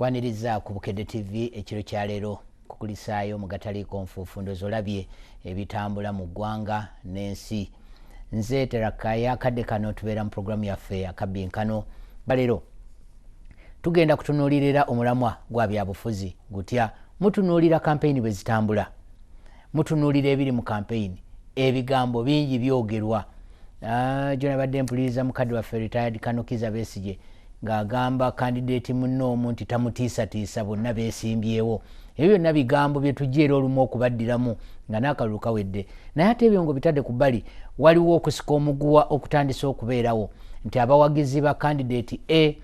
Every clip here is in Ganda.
Kwaniriza ku Bukedde TV ekiro kya leero kukulisaayo mu gataliiko nfuufundozo olabye ebitambula mu ggwanga n'ensi. Nze Terakaya Akabbinkano tubeera mu programu yaffe Akabbinkano. Balero tugenda kutunuulirira omulamwa gwa bya bufuzi gutya mutunuulira kampeyini bwe zitambula, mutunuulira ebiri mu kampeyini, ebigambo bingi byogerwa. Jona badde mpuliriza mukadde waffe retired Kano Kiza Besigye ng'agamba kandidate munno nti tamutiisatiisa bonna beesimbyewo. Ebyo byonna bigambo bye tujja era olumu okubaddiramu nga n'akalulu kawedde. Naye ate ebyo ngo bitadde ku bbali, waliwo okusika omuguwa okutandisa okubeerawo nti abawagizi ba kandidate A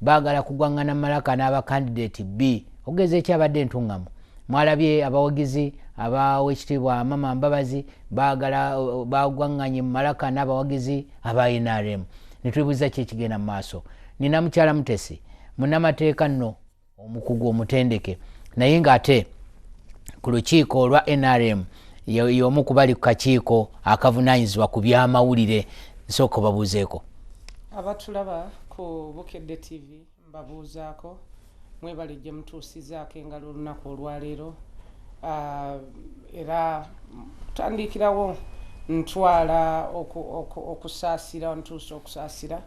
baagala kugwangana Malaka n'aba kandidate B. Ogeza ekyabadde entuŋŋamu. Mwalabye abawagizi abawekitiibwa Mama Mbabazi baagala bagwanganye Malaka n'abawagizi aba NRM. Nitwebuuza ki ekigenda mu maaso. Nina mukyala Mutesi munnamateeka nno omukugu omutendeke, naye ng'ate ku lukiiko olwa NRM y'omu ku bali ku kakiiko akavunaanyizibwa ku by'amawulire. Nsooka babuuzeeko. Abatulaba ku Bukedde TV mbabuuzaako mwebale gye mutuusizaako engalo olunaku olwaleero, era tutandikirawo ntwala okusaasira ntuusa okusaasira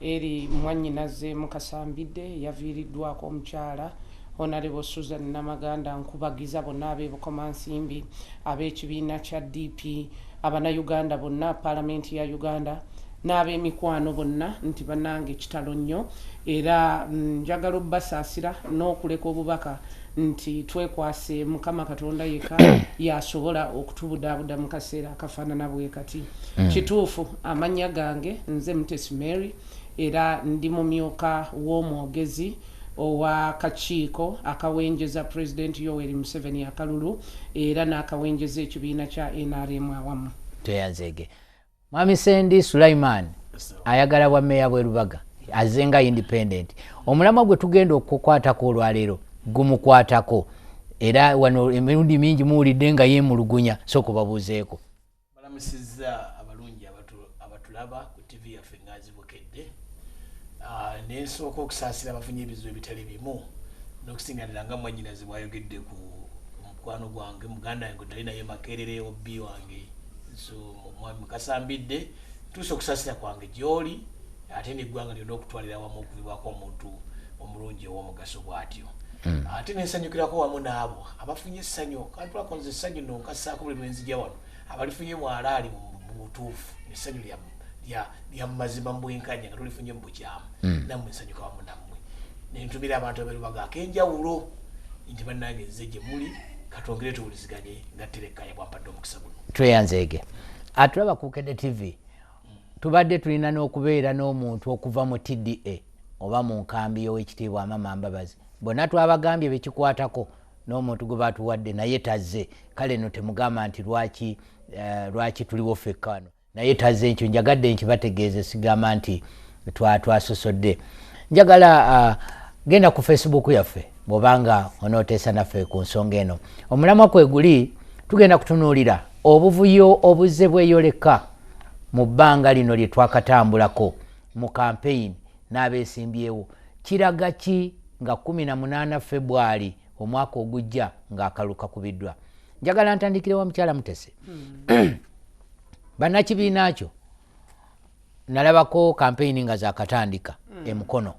eri mwannyinaze Mukasambidde yaviiriddwako omukyala Honorable Susan Namaganda nkubagiza bonna ab'ebukomansimbi, ab'ekibiina kya DP, abannayuganda bonna, Paalamenti ya Uganda n'ab'emikwano bonna nti bannange kitalo nnyo, era njagala obbasaasira n'okuleka obubaka nti twekwase Mukama Katonda yekka yasobola okutubudaabuda mu kaseera akafaanana bwe kati. Kituufu amannya gange nze Mutesi Mary, era ndi mumyuka w'omwogezi owa kakiiko akawenjeza President Yoweri Museveni akalulu era n'akawenjeza ekibiina kya NRM awamu. Tweyanzeege. Mwami Sendi Sulaiman ayagala bwa meya bwe Lubaga azenga independent. Omulamwa gwe tugenda okukwatako olwaleero gumukwatako, era wano emirundi mingi muwulidde nga yeemulugunya. Sooka babuuzeeko. Balamusizza abalungi abatulaba ku TV yaffe Ngaazi Bukedde. N'esooka okusaasira abafunye ebizibu ebitali bimu n'okusingalira nga mwannyinaze bw'ayogedde ku mukwano gwange muganda wange tali naye Makerere obbi wange Mwami Kasambidde. Tuuse okusaasira kwange gy'oli ate n'eggwanga lyonna okutwalira wamu okubibwako omuntu omulungi ow'omugaso bw'atyo. Ate n'ensanyukirako wamu n'abo abafunye essanyu, kantulako nze essanyu nno nkassaako buli lwe nzija wano abalifunye mwalaali mu butuufu, essanyu lya mazima mu bwenkanya nga tulifunye mu bukyamu, nammwe ensanyuka wamu nammwe. Ne ntumira abantu ab'erubaga ak'enjawulo nti bannange nze gye muli katwongere tuwuliziganye nga Terekaya bwampadde omukisa guno. Tweyanzeege. Atulaba ku Bukedde TV tubadde tulina n'okubeera n'omuntu okuva mu TDA oba mu nkambi y'owekitiibwa Mama Mbabazi. Bonna twabagambye bekikwatako n'omuntu gwe batuwadde naye tazze. Kale no temugamba nti lwaki tuliwo ffekka wano, naye tazze. Ekyo njagadde nkibategeeze, sigamba nti twasosodde. Njagala genda ku Facebook yaffe bw'obanga onooteesa naffe ku nsonga eno. Omulamwa kwe guli tugenda kutunuulira obuvuyo obuzze bweyoleka mu bbanga lino lye twakatambulako mu kampeyini n'abeesimbyewo. Kiraga ki nga 18 February omwaka ogujja ng'akalulu kakubiddwa? Njagala ntandikirewo mukyala Mutesi. Bannakibiina kyo nalabako kampeyini nga zaakatandika emukono.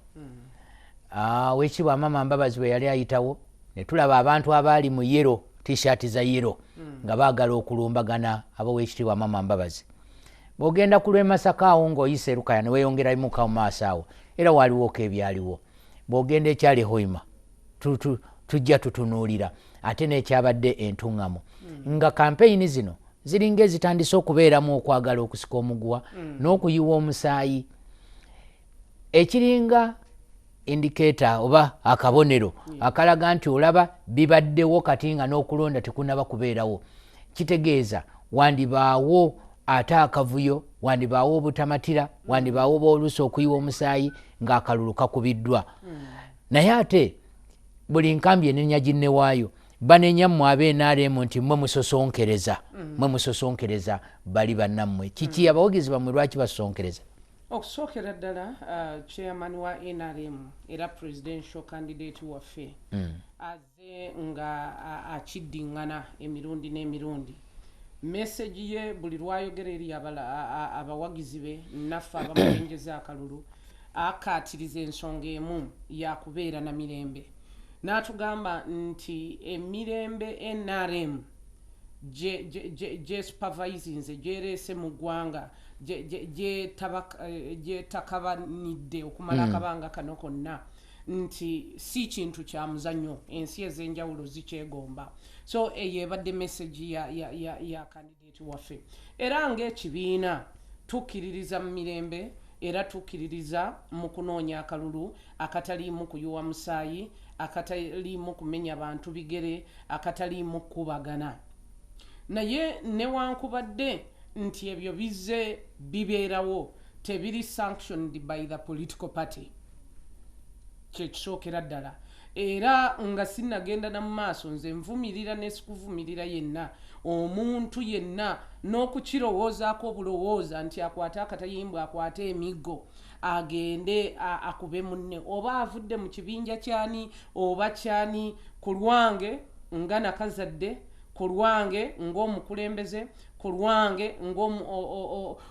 Weekitiibwa Mama Mbabazi bwe yali ayitawo ne tulaba abantu abaali mu yero, t-shirt za yero nga baagala okulumbagana abaweekitiibwa Mama Mbabazi. Bw'ogenda ku lw'e Masaka awo ng'oyise Lukaya ne weeyongeramuka mu maaso awo, era waliwoko ebyaliwo. Bw'ogenda ekyali Hoima tujja tutunuulira ate n'ekyabadde entuŋŋamu nga kampeyini zino ziringa ezitandise okubeeramu okwagala okusika omuguwa n'okuyiwa omusaayi. Ekiringa indicator oba akabonero akalaga nti olaba bibaddewo kati nga n'okulonda tekunaba kubeerawo. Kitegeeza wandibaawo ate akavuyo, wandibaawo obutamatira, wandibaawo oluusi okuyiwa omusaayi ng'akalulu kakubiddwa. Naye ate buli nkambi enenya ginne waayo banenya mmwe ab'NRM nti mmwe musosonkereza bali bannammwe. Kiki abawagizi bammwe lwaki basosonkereza? okusookera ddala chairman wa NRM era presidential candidate waffe aze nga akiddiŋŋana emirundi n'emirundi message ye buli lwayogera eri abawagizi be naffe abamulengeza akalulu akaatiriza ensonga emu yakubeera na mirembe n'atugamba nti emirembe NRM gye supervisinze gyereese mu ggwanga gyetakabanidde okumala akabanga kano konna nti si kintu kya muzannyo ensi ez'enjawulo zikyegomba so eyo ebadde message ya candidate waffe era ng'ekibiina tukkiririza mu mirembe era tukkiririza mu kunoonya akalulu akataliimu kuyuwa musaayi akataliimu kumenya bantu bigere akataliimu kkubagana naye newankubadde nti ebyo bizze bibeerawo tebiri sanctioned by the political party kyekisookera ddala era nga sinnagenda na mu maaso nze nvumirira nesikuvumirira yenna omuntu yenna n'okukirowoozaako obulowooza nti akwate akatayimbwa akwate emiggo agende akube munne oba avudde mu kibinja kyani oba kyani ku lwange nga nakazadde ku lwange ng'omukulembeze ku lwange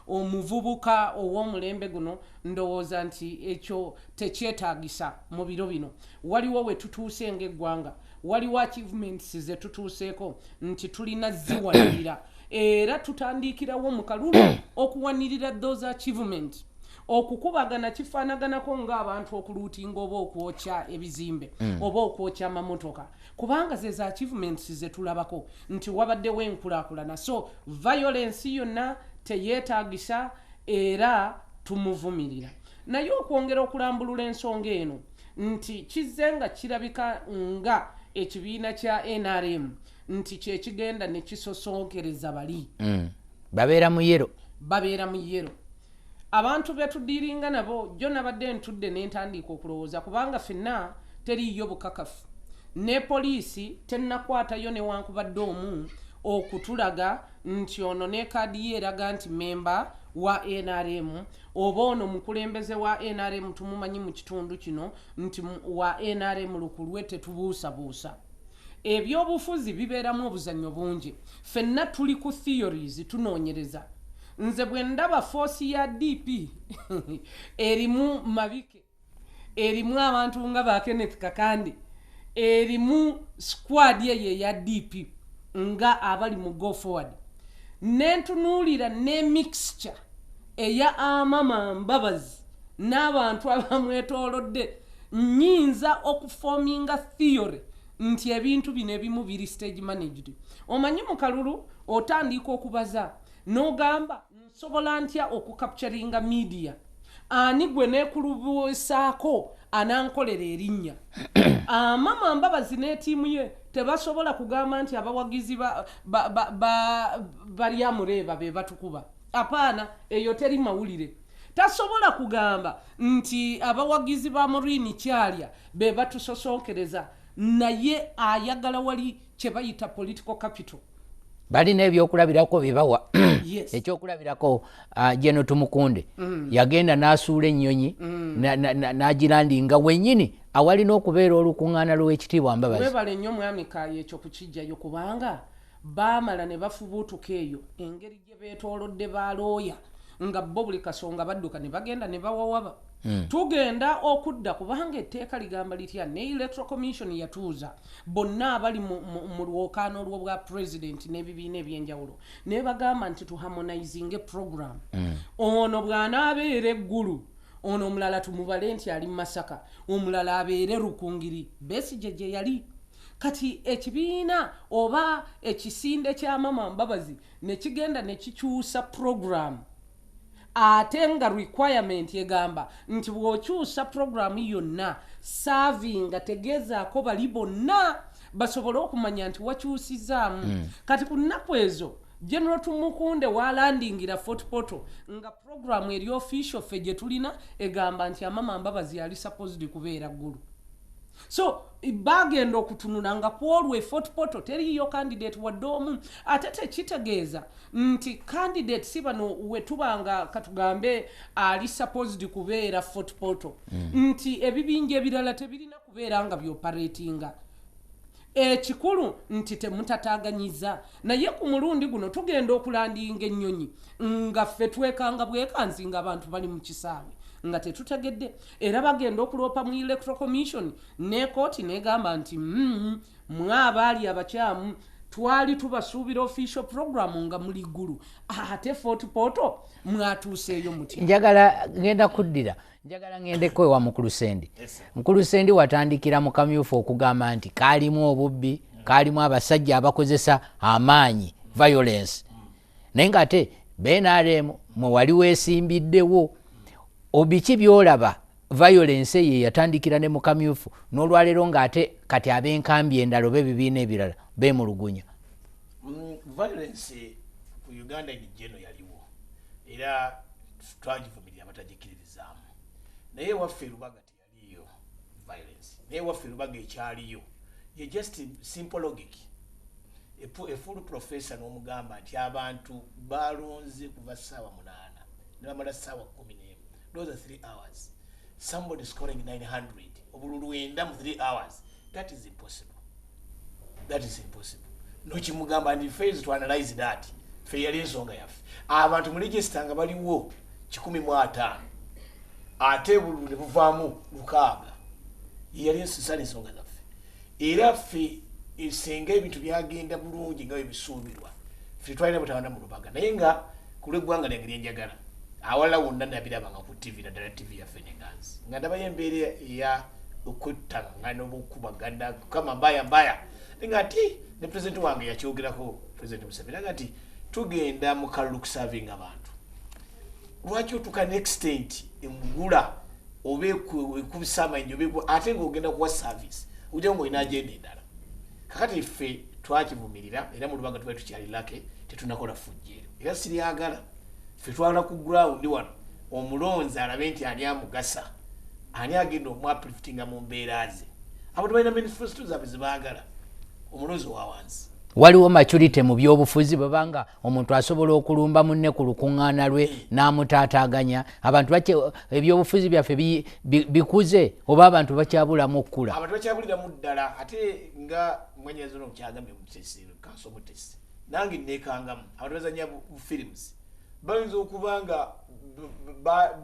ng'omuvubuka ow'omulembe guno ndowooza nti ekyo tekyetaagisa mu biro bino waliwo we tutuuse ng'eggwanga waliwo achievements ze tutuuseeko nti tulina ziwanirira era tutandikirawo mu kalulu okuwanirira those achievements okukubagana kifaanaganako ng'abantu okuluutinga oba okwokya ebizimbe oba okwokya amamotoka kubanga ze za achievements ze tulabako nti wabaddewo enkulaakulana so violence yonna teyeetaagisa era tumuvumirira naye okwongera okulambulula ensonga eno nti kizze nga kirabika nga ekibiina kya NRM nti kyekigenda ne kisosonkereza bali babeera mu yero abantu betudiringa nabo jjo nabadde ntudde n'entandika okulowooza kubanga ffenna teriiyo bukakafu ne poliisi tennakwatayo newankubadde omu okutulaga nti ono ne kaadi ye eraga nti memba wa NRM oba ono mukulembeze wa NRM tumumanyi mu kitundu kino nti wa NRM lukulwe tetubuusabuusa ebyobufuzi bibeeramu obuzannyo bungi ffenna tuli ku theories tunoonyereza nze bwe ndaba force ya DP erimu mabike erimu abantu nga ba Kenneth Kakande erimu squad ye ya DP nga abali mu go forward nentunuulira ne mixture eya amama mbabazi n'abantu abamwetoolodde nnyinza okuforminga theory nti ebintu bino ebimu biri stage managed omanyi mu kalulu otandika okubaza n'ogamba nsobola ntya okukapturinga media ani gwe neekulubuusaako anankolera erinnya amama mbabazi n'etiimu ye tebasobola kugamba nti abawagizi bali amureeba be batukuba apaana eyo teri mawulire tasobola kugamba nti abawagizi ba Murini Kyalya be batusosonkereza naye ayagala wali kye bayita political capital balina ebyokulabirako bibawa yes. ekyokulabirako Jeno Tumukunde yagenda n'asuula ennyonyi n'agilandinga wennyini awalina okubeera olukuŋŋaana lw'ekitiibwa Mbabazi webale nnyo mwami Kaaya ekyo kukijjayo kubanga baamala ne bafubuutuka eyo engeri gye beetoolodde balooya nga bo buli kasonga badduka ne bagenda ne bawawaba tugenda okudda kubanga etteeka ligamba litya ne electoral commission yatuuza bonna abali mu lwokaano olwo bwa president n'ebibiina ebyenjawulo ne bagamba nti tuharmonizing program ono bw'anaabeera eggulu ono omulala tumubale nti ali mu Masaka omulala abeere Rukungiri Besigye gye yali kati ekibiina oba ekisinde kya mama Mbabazi ne kigenda ne kikyusa program ate nga requirement egamba nti bw'okyusa program yonna serving tegezaako bali bonna basobole okumanya nti wakyusizaamu kati ku nnaku ezo General Tumukunde walandingira Fort Portal nga program eri official ffe gye tulina egamba nti amama Mbabazi yali supposed kubeera ggulu so bagenda okutunula nga kwolwa effort poto teriyo candidate wadde omu ate tekitegeeza nti candidate si bano wetubanga katugambe ali supposed kubeera fort poto nti ebibinja ebirala tebirina kubeera nga byoperatinga ekikulu nti temutataaganyiza naye ku mulundi guno tugenda okulandinga ennyonyi nga ffe twekanga bwekanzi nga abantu bali mu kisaawe nga tetutegedde era bagenda okuloopa mu electoral commission ne kooti negamba nti mwabaali abakyamu twali tubasuubira official program nga muli ggulu ate fort poto mwatuuseeyo mutya njagala ngende kwewa mukulusendi mukulusendi watandikira mu kamyufu okugamba nti kaalimu obubbi kaalimu abasajja abakozesa amaanyi violence naye nga ate BNRM mwe wali weesimbiddewo obiki byolaba violence ye yatandikira ne mu kamyufu n'olwaleero ng'ate kati ab'enkambi endala oba ebibiina ebirala beemulugunya violence ku Uganda enijeno yaliwo era twagivumirira abatagikiririzaamu naye waffe Lubaga teyaliyo violence naye waffe Lubaga ekyaliyo ye just simple logic a full professor n'omugamba nti abantu balonze kuva ssaawa 8 ne bamala ssaawa 11 those are 3 hours somebody scoring 900 obululu 9 mu 3 hours that is impossible nokimugamba ndi phase to analyze that fe yali ensonga yaffe abantu mu register nga baliwo 105 ate obululu ne buvaamu 6 yali ensonga zaffe era ffe esenga ebintu byagenda bulungi nga bisuubirwa ffe twalina butawana mu Lubaga naye nga ku lw'eggwanga lyange lyenjagala awala wonna nabirabanga ku TV naddala TV yaffe nenganzi nga ndabayo embeera eya okuttangana obukubagana kama mbaya nga ati ne president wange yakyogerako president Museveni ati tugenda mu kalulu kuserving abantu lwaki otuka extent emugula obe kubisama nyo ate ng'ogenda kuwa service ujja ng'olina agenda endala kakati ffe twakivumirira era mu Lubaga tuba tukyali lake tetunakola fujjeero era siryagala ffe twala ku ground wano omulonzi alabe nti ani amugasa ani agenda omwapliftinga mu mbeera ze abantu balina manifesto zaabwe zebaagala omulonzi owa wansi waliwo maturity mu byobufuzi babanga omuntu asobola okulumba munne ku lukuŋŋaana lwe n'amutaataaganya abantu ebyobufuzi byaffe bikuze oba abantu bakyabulamu okkula abantu bakyabuliramu ddala ate nga mwenyezo nokyagambye mutesi kanso mutesi nange nekangamu abantu bazanya films bayinza okuba nga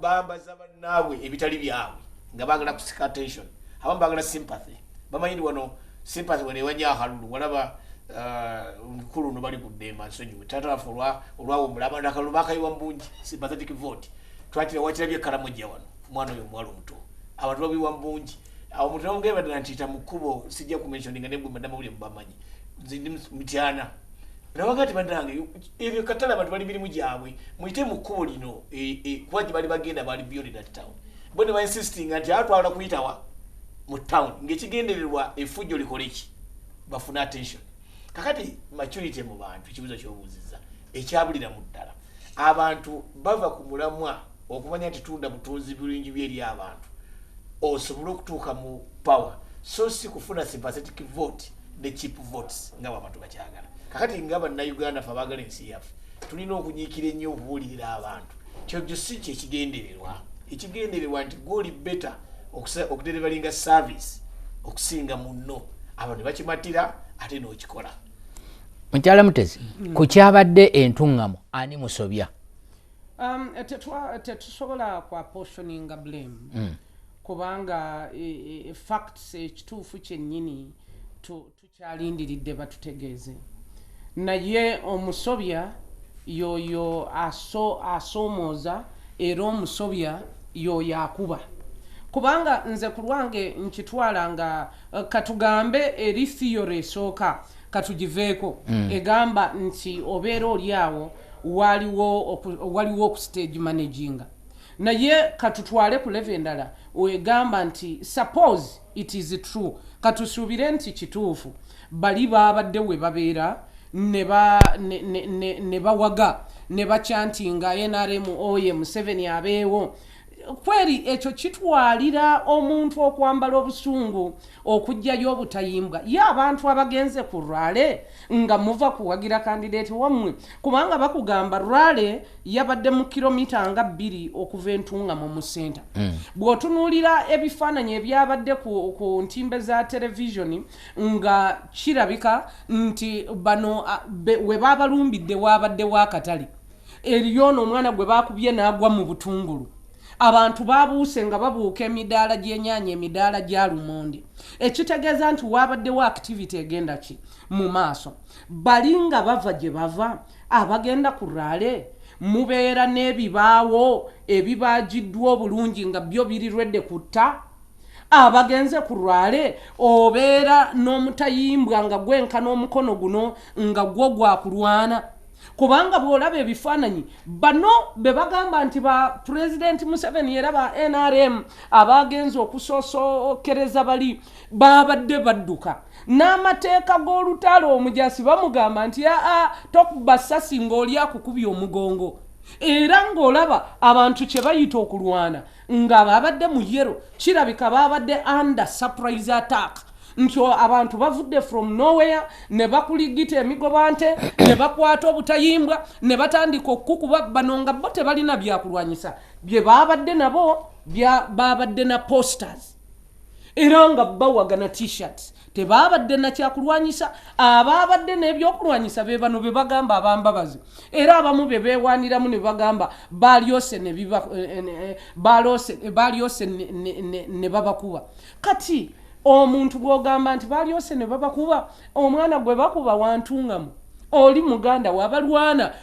bambaza bannaabwe ebitali byabwe nga bagala kusika attention abamu bagala sympathy bamayindi wano sympathy wenewanya akalulu walaba nkulu no bali kudema nsonyiwe tatafu olwawo mulaba akalulu bakayiwa mbungi sympathetic vote twatira wakirabye Karamoja wano mwana oyo mwalo muto abantu babiwa mbungi awo omuntu namugamba ntita mu kkubo sijja kumentioninga ne bwe madama buli mubamanyi nzindi mityana nawagati bandange ebyo katala abantu bali mirimu gyabwe muyite mu kkubo lino kuba bali bagenda bali beyond that town bo ne ba insisting nti atwala kuyitawa mu town ng'ekigendererwa effujjo likoleki bafuna attention kakati maturity mu bantu ekibuzo ky'obuuziza ekyabulira mu ddala abantu bava ku mulamwa okumanya nti tunda butunzi bulungi byeri abantu osobola okutuuka mu power so si kufuna sympathetic vote ne cheap votes nga abantu bakyagala kakati nga bannayuganda fe abaagala ensi yaffe tulina okunyiikira ennyo okubuulirira abantu kyogyo si kyo ekigendererwa nti gwoli better okudelivaringa service okusinga munno abantu ne bakimatira ate n'okikola mukyala Mutezi ku kyabadde entuŋŋamo ani musobya tetusobola kwa portioninga blame kubanga facts ekituufu kyennyini tukyalindiridde batutegeeze naye omusobya yoyo asoomooza era omusobya yoyo akuba kubanga nze ku lwange nkitwala nga katugambe eri theory esooka katugiveeko egamba nti obeera oli awo waliwo ku stage managinga naye katutwale ku level endala egamba nti suppose it is true katusuubire nti kituufu bali babadde we babeera ne bawaga ne bachantinga NRM oye Museveni abeewo kweri ekyo kitwalira omuntu okwambala obusungu okujjayo obutayimbwa ye abantu abagenze ku Rwale nga muva kuwagira kandidate wammwe kubanga bakugamba Rwale yabadde mu kilomita nga 2 okuva Entunga mu senta bw'otunuulira ebifaananyi ebyabadde ku ntimbe za televisioni nga kirabika nti bano we baabalumbidde waabadde wakatali eriyo omwana gwe baakubye n'agwa mu butungulu abantu babuuse nga babuuka emidaala gy'ennyanya emidaala gya lumonde ekitegeeza nti waabaddewo activity egenda ki mu maaso balinga bava gye bava abagenda ku Rwale mubeera n'ebibaawo ebibaajiddwa obulungi nga byo birirwedde kutta abagenze ku Rwale obeera n'omutayimbwa nga gwenkana omukono guno nga gwo gwakulwana kubanga bw'olaba ebifaananyi bano be bagamba nti ba President Museveni era ba NRM abagenze okusoosokereza bali baabadde badduka n'amateeka g'olutalo omujasi bamugamba nti tokuba ssasi ng'oli akukubye omugongo era ng'olaba abantu kye bayita okulwana nga baabadde mu yero kirabika baabadde under surprise attack nti abantu bavudde from nowhere ne bakuligita emigobante ne bakwata obutayimbwa ne batandika okukuba bano nga bo tebalina byakulwanyisa bye baabadde nabo baabadde na posters era nga bawagana t-shirts tebaabadde na kyakulwanyisa abaabadde n'ebyokulwanyisa be bano be bagamba abambabazi era abamu be beewaaniramu ne bagamba balyose ne babakuba kati omuntu gw'ogamba nti balyose ne babakuba omwana gwe bakuba wantungamu oli muganda wabalwana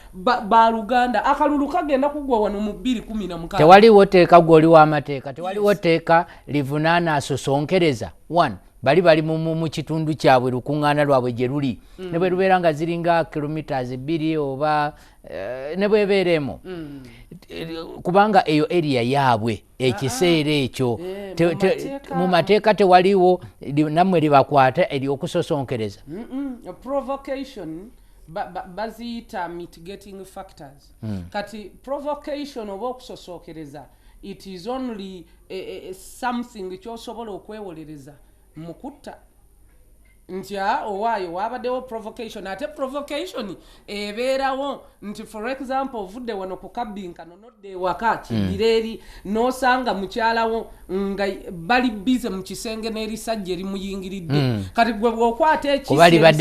baluganda akalulu kagenda kugwa wano mu 2016 tewaliwo teeka gw'oli w'amateeka tewaliwo teeka livunaana asosonkereza 1 bali mu kitundu kyabwe lukuŋŋaana lwabwe gye luli ne bwe lubeera nga ziringa kilometers 2 oba ne bwebeeremu kubanga eyo area yaabwe ekiseera ekyo mu mateeka tewaliwo nammwe libakwata ery'okusosonkereza provocation baziyita mitigating factors kati provocation oba okusosookereza it is only something kyosobola okwewolereza mukutta nti owaayo wabaddewo provocation ate provocation ebeerawo nti for example ovudde wano ku Akabbinkano nodde ewaka kibireeri n'osanga mukyalawo nga bali bize mu kisenge n'erisajja erimuyingiridde kati gwe bw'okwata ekisajja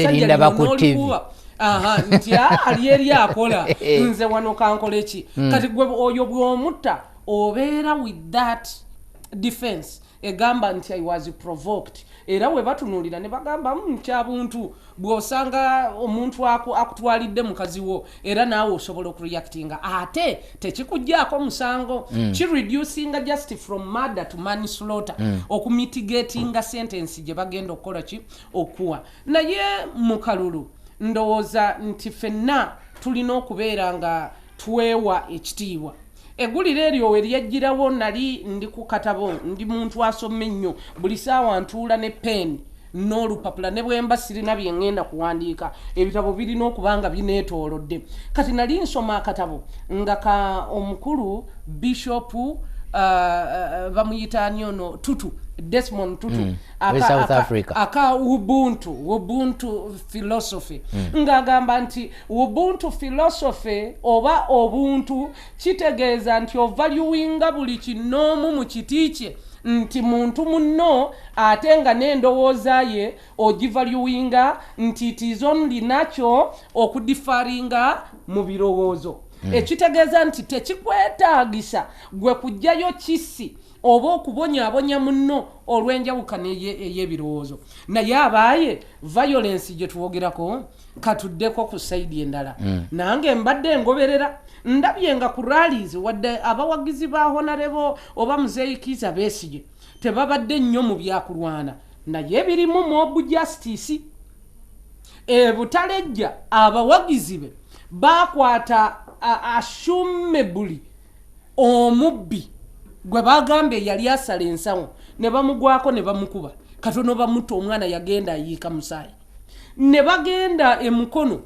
nti ali eri akola nze wano kankole ki kati gwe oyo bw'omutta obeera with that defense egamba nti I was provoked era we batunuulira ne bagamba kyabuntu bw'osanga omuntu akutwalidde mukazi wo era naawe osobola okureactinga ate tekikuggyako musango kireducinga just from murder to manslaughter okumitigatinga sentence gye bagenda okukola ki okuwa naye mu kalulu ndowooza nti ffenna tulina okubeera nga tuweewa ekitiibwa eggulire eryo we lyajjirawo nali ndi ku katabo ndi muntu asoma ennyo buli saawa ntuula ne peeni n'olupapula ne bwemba sirina bye ŋŋenda kuwandiika ebitabo birina okuba nga bineetoolodde kati nali nsoma akatabo nga ka omukulu bishopu bamuyita nyono Tutu Desmond Tutu South Africa aka Ubuntu philosophy ngagamba nti Ubuntu philosophy oba obuntu kitegeeza nti ovaluinga buli kinoomu mu kitiikye nti muntu munno ate nga n'endowooza ye ogivaluinga nti it is only nakyo okudifaringa mu birowoozo ekitegeeza nti tekikwetaagisa gwe kujjayo kisi oba okubonyaabonya munno olw'enjawukana ey'ebirowoozo naye abaaye violence gye tuwogerako katuddeko ku sayidi endala nange mbadde ngoberera ndabye nga ku rallies wadde abawagizi ba honorable oba muzeeyikiza Besigye tebabadde nnyo mu byakulwana naye birimu mob justice butalejja abawagizi be bakwata assumably omubbi gwe bagambe yali asala ensawo ne bamugwako ne bamukuba katono bamutta omwana yagenda ayiika musaayi ne bagenda emukono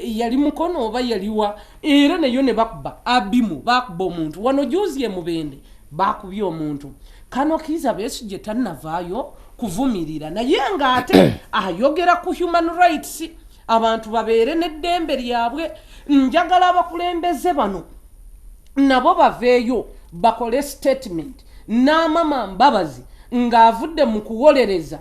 yali mukono oba yaliwa era nayo ne bakuba abimu bakuba omuntu wano juzi Mubende bakubye omuntu. Kano Kizza Besigye tannavaayo kuvumirira naye ng'ate ayogera ku human rights abantu babeere n'eddembe lyabwe. Njagala abakulembeze bano nabo baveeyo bakole statement n'amama Mbabazi ng'avudde mu kuwolereza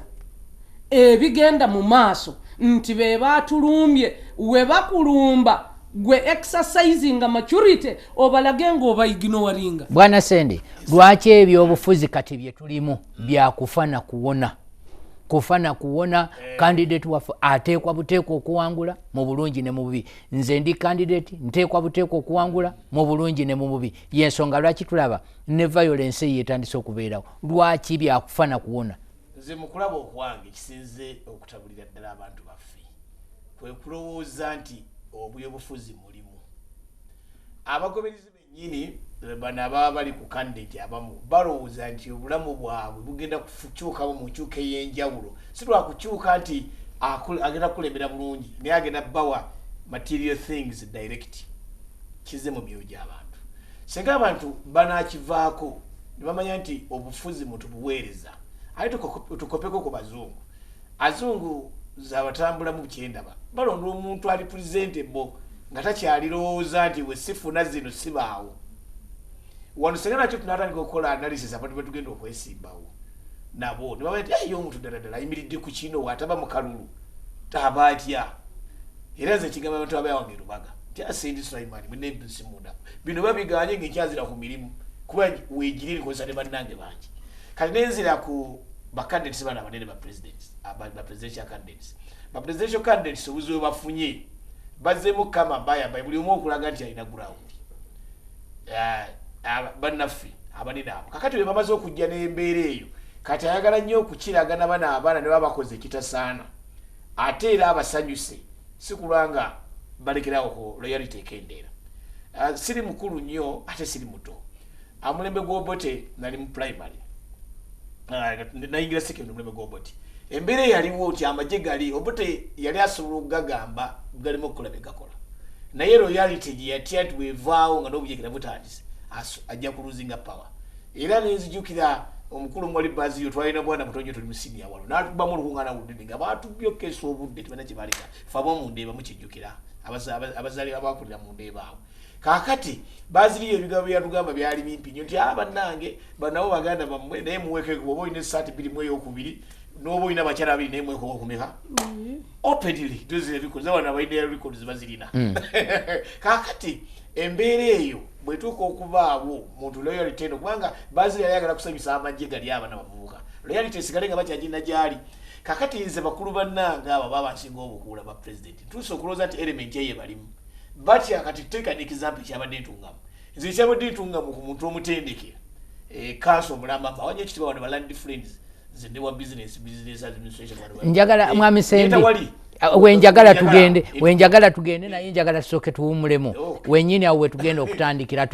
ebigenda mu maaso nti be baatulumbye we bakulumba gwe exercising maturity obalage ng'obayiginowaringa. Bwana Sende, lwaki ebyobufuzi kati bye tulimu byakufana kuwona? Kufana kuwona candidate waffe ateekwa buteekwa okuwangula mu bulungi ne mu bubi. Nze ndi candidate nteekwa buteekwa okuwangula mu bulungi ne mu bubi. Y'ensonga lwaki tulaba ne violence yetandise okubeerawo. Lwaki byakufana kuwona? Nze mu kulaba okwange kisinze okutabulira ddala abantu baffe kwe kulowooza nti obweyobufuzi mulimu. Abagoberezi bennyini bano ababa bali ku candidate abamu balowooza nti obulamu bwabwe bugenda kukyukamu mu nkyuka ey'enjawulo, si lwa kukyuka nti agenda kukulembera bulungi naye agenda bawa material things direct kize mu myoyo gy'abantu. Singa abantu banaakivaako ne bamanya nti obufuzi mutubuweereza ate tukopeko ku bazungu. Azungu zabatambula mu kyendaba balonda omuntu ali presentable nga takyalirowooza nti we sifuna zino sibaawo. Wano senga nakyo tunatandika okukola analysis abantu betugenda okwesimbawo nabo ne baba nti ayo omuntu ddala ayimiridde ku kino wataba mu kalulu taba atya. Era nze kigamba abantu abayawange Lubaga nti Asendi Sulaiman munembisi munda bino babiganye ng'ekyazira ku mirimu kuba weegirire kozesa ne bannange bangi. Kati nenzira ku bacandidates bana abanene ba presidents ba presidential candidates. Ba presidential candidates obuzibu bafunye bazemu kama baya buli omu okulaga nti alina ground. Bannaffe abanene abo kakati bwe bamaze okujja n'embeera eyo kati ayagala nnyo okukiragana bana abaana ne babakoze ekitasaana ate era abasanyuse si kulwanga balekerawo ku loyalty ekendeera. Siri mukulu nnyo ate siri muto. Amulembe gw'Obote nali mu primary nayingira secondary mulembe gw'Obote. Embeera yaliwo nti amagye gali Obote yali asobola okugagamba galimu okukola bye gakola naye loyalty gye yatya nti bwevaawo nga n'obujegera butandise ajja kuluzinga power. Era nenzijukira omukulu mwali Baziyo twalina bwana mutonyo tuli musinia walo natubamu olukuŋŋaana ludde nga batubyokeesa obudde tebana kye baleka faba mu ndeeba mukijjukira abazali abakulira mu ndeeba awo. Kakati Baziliyo ebigabo byatugamba byali bimpi nnyo nti bannange banabo baganda bammwe naye muweke oba olina essaati bbiri mu ey'okubiri n'oba olina abakyala abiri naye muweke okumeka openly tuzire records abana balina records bazirina. Kakati embeera eyo bwetuuka okubaawo muntu loyalty eno kubanga Baziliyo ayagala kusanyusa amagye gali abana bavubuka loyalty esigale nga bakyagina gyali. Kakati nze bakulu bannange abo baba nsinga obukuula ba president tuusa okulowooza nti element eye balimu batya kati tuteeka n'ekizampu kyabadde ntungamu. Nze kyabadde ntungamu ku muntu omutendeke kanso omulambamba wanya ekitiibwa wano ba land friends nze ne wa business administration njagala mwami Sendi wenjagala tugende naye njagala tusooke tuwumulemu wennyini awo we tugenda okutandikira.